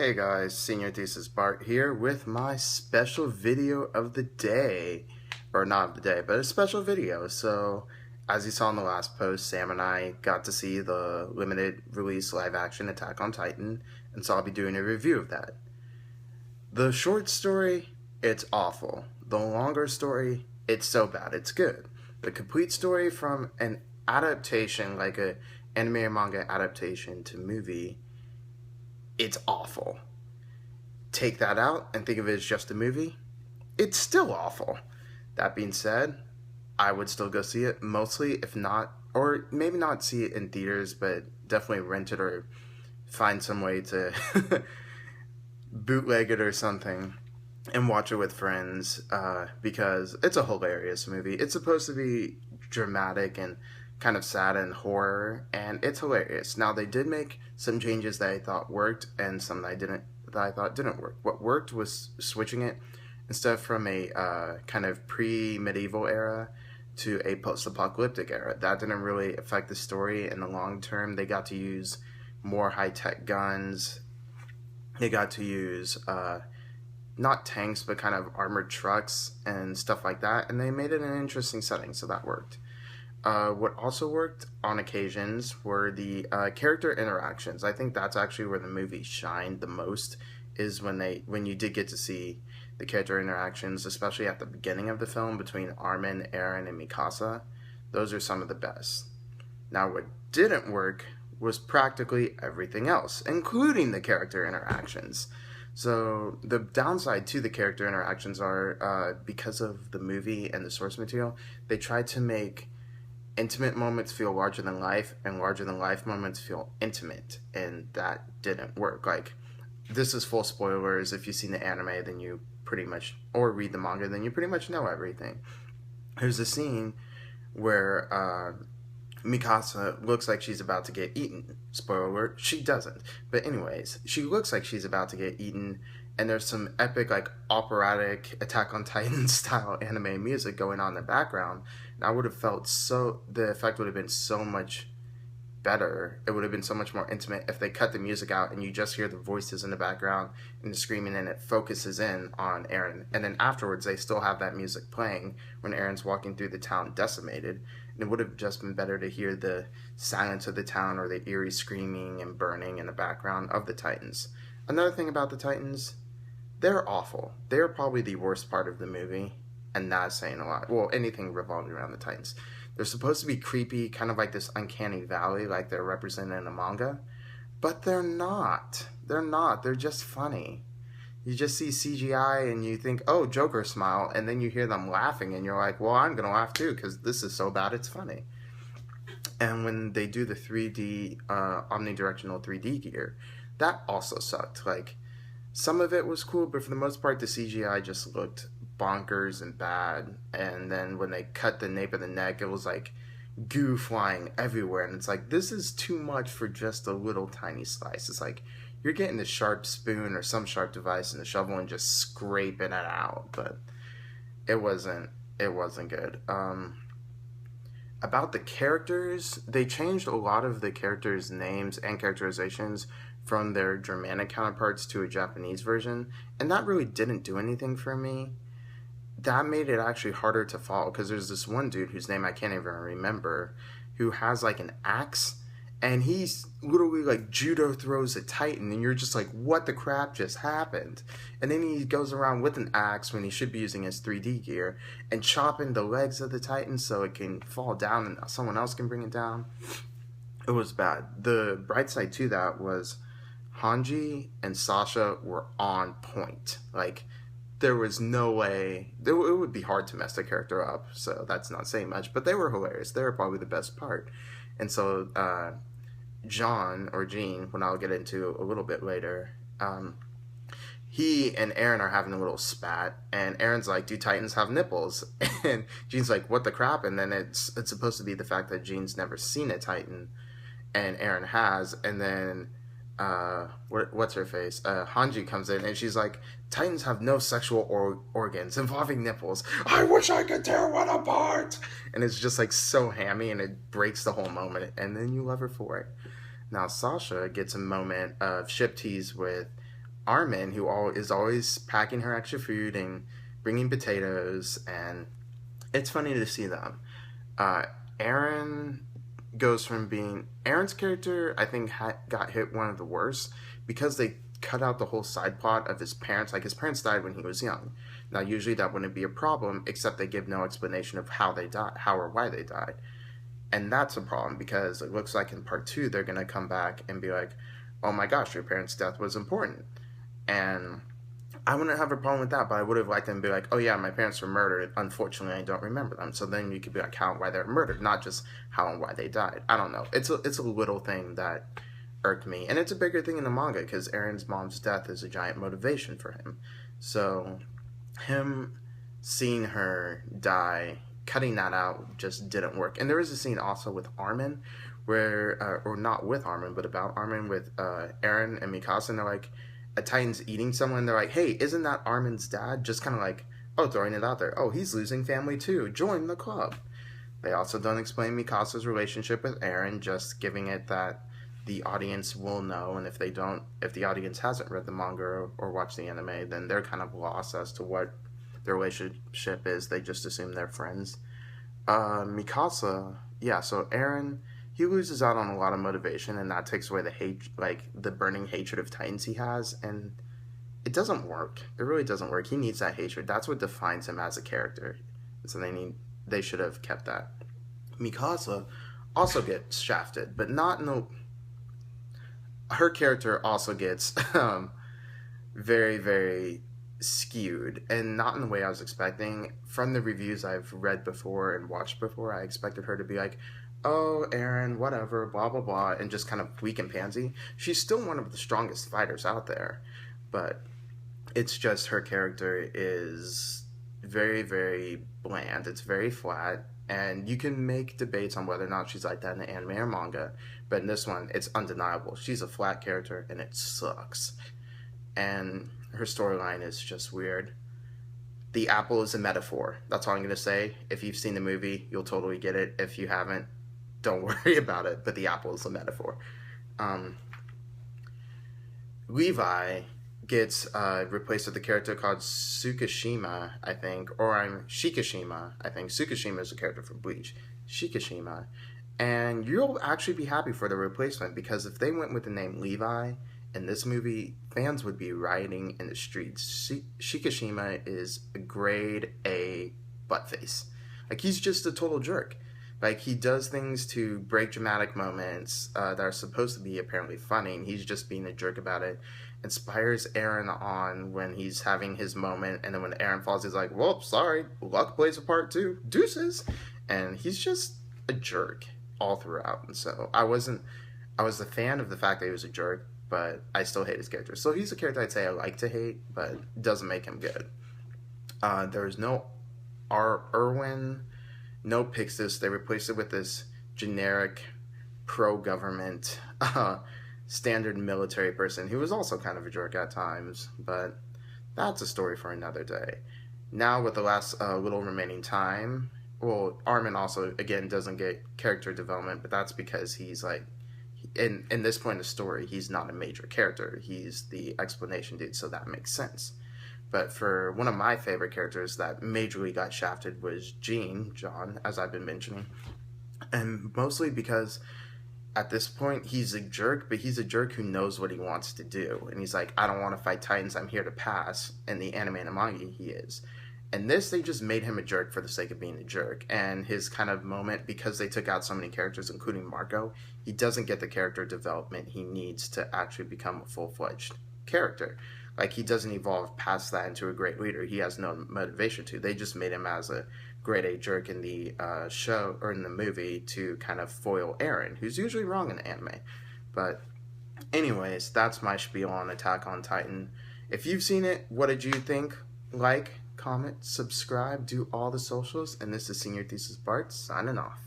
Hey guys, Senior Thesis Bart here with my special video of the day. Or not of the day, but a special video. So, as you saw in the last post, Sam and I got to see the limited release live action Attack on Titan, and so I'll be doing a review of that. The short story, it's awful. The longer story, it's so bad, it's good. The complete story from an adaptation, like a anime or manga adaptation to movie, it's awful. Take that out and think of it as just a movie, it's still awful. That being said, I would still go see it, mostly, if not, or maybe not see it in theaters, but definitely rent it or find some way to bootleg it or something and watch it with friends because it's a hilarious movie. It's supposed to be dramatic and kind of sad and horror, and it's hilarious. Now, they did make some changes that I thought worked and some that I thought didn't work. What worked was switching it instead of from a kind of pre-medieval era to a post-apocalyptic era. That didn't really affect the story in the long term. They got to use more high-tech guns. They got to use not tanks, but kind of armored trucks and stuff like that, and they made it an interesting setting, so that worked. What also worked on occasions were the character interactions. I think that's actually where the movie shined the most, is when you did get to see the character interactions, especially at the beginning of the film between Armin, Eren, and Mikasa. Those are some of the best. Now, what didn't work was practically everything else, including the character interactions. So the downside to the character interactions are because of the movie and the source material, they tried to make intimate moments feel larger than life and larger than life moments feel intimate, and that didn't work. Like, this is full spoilers. If you've seen the anime, then you pretty much, or read the manga, then you pretty much know everything. There's a scene where Mikasa looks like she's about to get eaten. Spoiler alert, she doesn't. But anyways, she looks like she's about to get eaten, and there's some epic, like, operatic Attack on Titan style anime music going on in the background. And I would have felt the effect would have been so much better. It would have been so much more intimate if they cut the music out and you just hear the voices in the background and the screaming, and it focuses in on Eren. And then afterwards, they still have that music playing when Eren's walking through the town decimated. And it would have just been better to hear the silence of the town or the eerie screaming and burning in the background of the Titans. Another thing about the Titans, they're awful. They're probably the worst part of the movie, and that's saying a lot. Well, anything revolving around the Titans. They're supposed to be creepy, kind of like this uncanny valley, like they're represented in a manga, but they're not. They're not. They're just funny. You just see CGI and you think, oh, Joker smile, and then you hear them laughing, and you're like, well, I'm going to laugh too, because this is so bad it's funny. And when they do the 3D, omnidirectional 3D gear, that also sucked. Like, some of it was cool, but for the most part, the CGI just looked bonkers and bad. And then when they cut the nape of the neck, it was like goo flying everywhere. And it's like, this is too much for just a little tiny slice. It's like, you're getting the sharp spoon or some sharp device and the shovel and just scraping it out. But it wasn't good. About the characters, they changed a lot of the characters' names and characterizations from their Germanic counterparts to a Japanese version, and that really didn't do anything for me. That made it actually harder to follow, because there's this one dude whose name I can't even remember, who has like an axe, and he's literally like judo throws a Titan, and you're just like, what the crap just happened? And then he goes around with an axe when he should be using his 3D gear and chopping the legs of the Titan so it can fall down and someone else can bring it down. It was bad. The bright side to that was Hanji and Sasha were on point. Like, there was no way, it would be hard to mess the character up, so that's not saying much, but they were hilarious. They were probably the best part. And so John, or Gene, when I'll get into a little bit later, he and Eren are having a little spat, and Eren's like, do Titans have nipples? And Gene's like, what the crap? And then it's supposed to be the fact that Gene's never seen a Titan, and Eren has, and then what's her face? Hanji comes in and she's like, Titans have no sexual organs involving nipples. I wish I could tear one apart. And it's just like so hammy, and it breaks the whole moment, and then you love her for it. Now Sasha gets a moment of ship tease with Armin, who is always packing her extra food and bringing potatoes, and it's funny to see them. Uh, Aaron goes from being Aaron's character, I think, got hit one of the worst because they cut out the whole side plot of his parents. Like his parents died when he was young. Now, usually that wouldn't be a problem, except they give no explanation of how they died, how or why they died, and that's a problem because it looks like in part two they're gonna come back and be like, "Oh my gosh, your parents' death was important," and I wouldn't have a problem with that, but I would have liked them to be like, "Oh yeah, my parents were murdered. Unfortunately, I don't remember them." So then you could be like, how and why they're murdered, not just how and why they died. I don't know. It's a little thing that irked me, and it's a bigger thing in the manga because Aaron's mom's death is a giant motivation for him. So him seeing her die, cutting that out just didn't work. And there is a scene also with Armin where, or not with Armin, but about Armin with Aaron and Mikasa, and they're like, a Titan's eating someone, they're like, hey, isn't that Armin's dad? Just kind of like, oh, throwing it out there. Oh, he's losing family too. Join the club. They also don't explain Mikasa's relationship with Aaron, just giving it that the audience will know, and if they don't, if the audience hasn't read the manga or watched the anime, then they're kind of lost as to what their relationship is. They just assume they're friends. Mikasa, yeah, so Aaron, he loses out on a lot of motivation, and that takes away the hate, like the burning hatred of Titans he has, and it doesn't work. It really doesn't work. He needs that hatred. That's what defines him as a character. So they should have kept that. Mikasa also gets shafted, but not in the. Her character also gets very, very skewed, and not in the way I was expecting. From the reviews I've read before and watched before, I expected her to be like, oh, Aaron, whatever, blah, blah, blah, and just kind of weak and pansy. She's still one of the strongest fighters out there, but it's just her character is very, very bland. It's very flat, and you can make debates on whether or not she's like that in the anime or manga, but in this one, it's undeniable. She's a flat character, and it sucks. And her storyline is just weird. The apple is a metaphor. That's all I'm going to say. If you've seen the movie, you'll totally get it. If you haven't, don't worry about it, but the apple is a metaphor. Levi gets replaced with a character called Tsukishima, I think, or I'm Shikishima, I think. Tsukishima is a character from Bleach. Shikishima. And you'll actually be happy for the replacement, because if they went with the name Levi in this movie, fans would be rioting in the streets. Shikishima is a grade A buttface. Like, he's just a total jerk. Like, he does things to break dramatic moments that are supposed to be apparently funny, and he's just being a jerk about it. Inspires Aaron on when he's having his moment, and then when Aaron falls, he's like, well, sorry, luck plays a part too. Deuces. And he's just a jerk all throughout. And so I was a fan of the fact that he was a jerk, but I still hate his character. So he's a character I'd say I like to hate, but it doesn't make him good. There's no Irwin, no Pixis. They replaced it with this generic pro-government standard military person who was also kind of a jerk at times, but that's a story for another day. Now with the last little remaining time, well, Armin also, again, doesn't get character development, but that's because he's like, in this point in the story, he's not a major character. He's the explanation dude, so that makes sense. But for one of my favorite characters that majorly got shafted was John, as I've been mentioning. And mostly because at this point, he's a jerk, but he's a jerk who knows what he wants to do. And he's like, I don't want to fight Titans, I'm here to pass. In the anime and manga, he is. And this, they just made him a jerk for the sake of being a jerk. And his kind of moment, because they took out so many characters, including Marco, he doesn't get the character development he needs to actually become a full-fledged character. Like, he doesn't evolve past that into a great leader. He has no motivation to. They just made him as a grade A jerk in the show, or in the movie, to kind of foil Aaron, who's usually wrong in the anime. But anyways, that's my spiel on Attack on Titan. If you've seen it, what did you think? Like, comment, subscribe, do all the socials, and this is Senior Thesis Bart signing off.